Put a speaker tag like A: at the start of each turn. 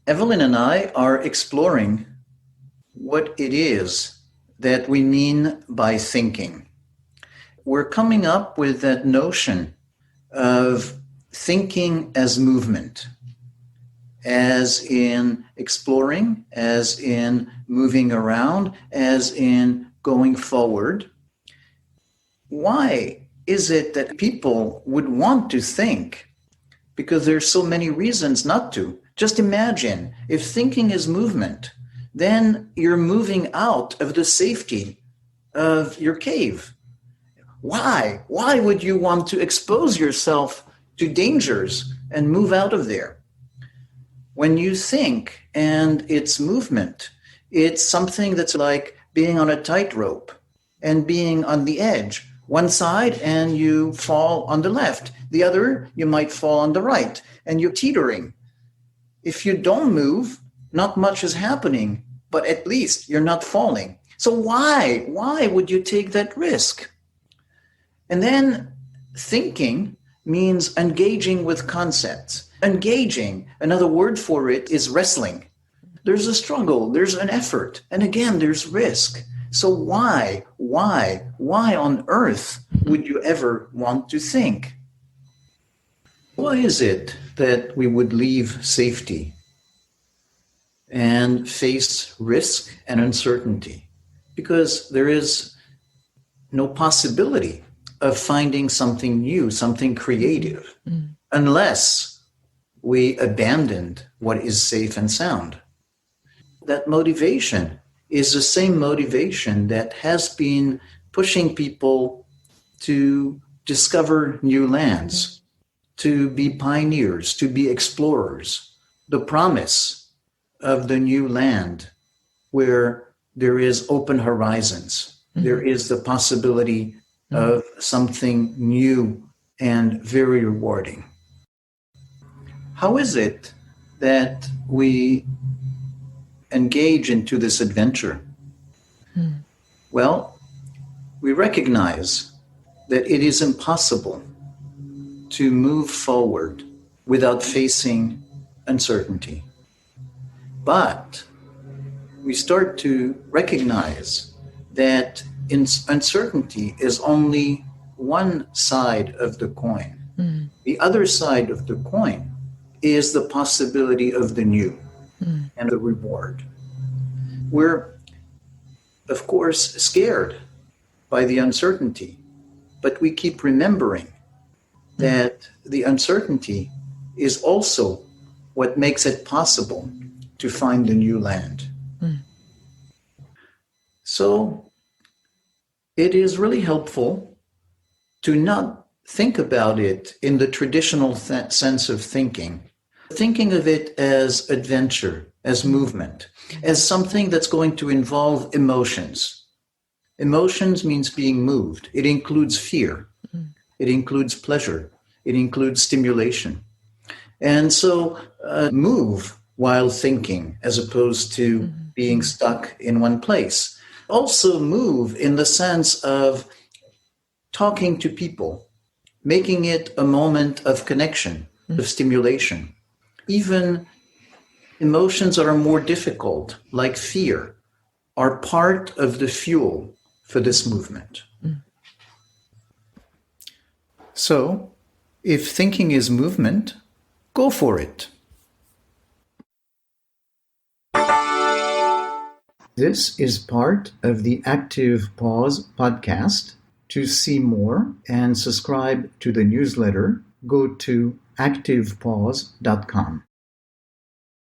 A: Evelyn and I are exploring what it is that we mean by thinking. We're coming up with that notion of thinking as movement, as in exploring, as in moving around, as in going forward. Why is it that people would want to think? Because there's so many reasons not to. Just imagine, if thinking is movement, then you're moving out of the safety of your cave. Why? Why would you want to expose yourself to dangers and move out of there? When you think and it's movement, it's something that's like being on a tightrope and being on the edge. One side and you fall on the left. The other, you might fall on the right, and you're teetering. If you don't move, not much is happening, but at least you're not falling. So why? Why would you take that risk? And then thinking means engaging with concepts. Engaging, another word for it is wrestling. There's a struggle, there's an effort, and again, there's risk. So why on earth would you ever want to think? Why is it that we would leave safety and face risk and uncertainty? Because there is no possibility of finding something new, something creative, unless we abandoned what is safe and sound. That motivation is the same motivation that has been pushing people to discover new lands, to be pioneers, to be explorers. The promise of the new land where there is open horizons, there is the possibility of something new and very rewarding. How is it that we engage into this adventure? Well, we recognize that it is impossible to move forward without facing uncertainty. But we start to recognize that uncertainty is only one side of the coin. The other side of the coin is the possibility of the new and the reward. We're, of course, scared by the uncertainty, but we keep remembering that the uncertainty is also what makes it possible to find the new land. So it is really helpful to not think about it in the traditional sense of thinking of it as adventure, as movement, as something that's going to involve emotions. Emotions means being moved. It includes fear. It includes pleasure. It includes stimulation. And so move while thinking as opposed to being stuck in one place. Also move in the sense of talking to people, making it a moment of connection, of stimulation. Even emotions that are more difficult, like fear, are part of the fuel for this movement. So, if thinking is movement, go for it. This is part of the Active Pause podcast. To see more and subscribe to the newsletter, go to activepause.com.